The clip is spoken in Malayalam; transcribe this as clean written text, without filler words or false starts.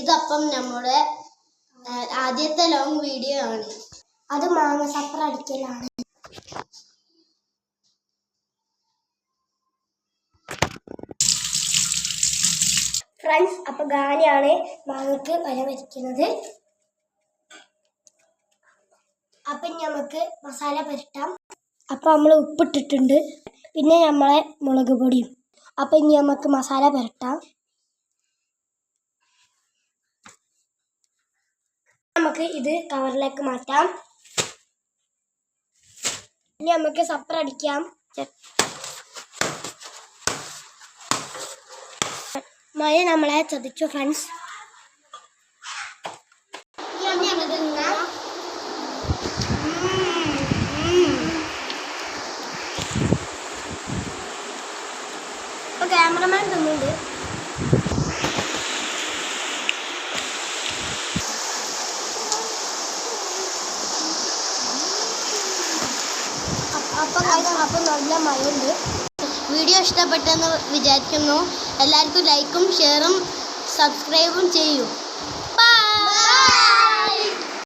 ഇതപ്പം നമ്മുടെ ആദ്യത്തെ ലോങ് വീഡിയോ ആണ്. അത് മാങ്ങ സപ്പർ അടിക്കലാണ്. ഫ്രണ്ട്സ്, അപ്പൊ ഗാനിയാണ് മാങ്ങക്ക് വര വരയ്ക്കുന്നത്. അപ്പൊ നമുക്ക് മസാല പുരട്ടാം. അപ്പൊ നമ്മൾ ഉപ്പിട്ടിട്ടുണ്ട്, പിന്നെ നമ്മളെ മുളക് പൊടിയും. അപ്പൊ ഇനി നമുക്ക് മസാല പുരട്ടാം. നമുക്ക് ഇത് കവറിലേക്ക് മാറ്റാം. ഇനി നമുക്ക് സപ്പർ അടിക്കാം. മഴ നമ്മളെ ചതിച്ചു ഫ്രണ്ട്സ്. ഇപ്പൊ ക്യാമറമാൻ തന്നുണ്ട്. അപ്പം നല്ല മഴയുണ്ട്. വീഡിയോ ഇഷ്ടപ്പെട്ടെന്ന് വിചാരിക്കുന്നു. എല്ലാവർക്കും ലൈക്കും ഷെയറും സബ്സ്ക്രൈബും ചെയ്യൂ.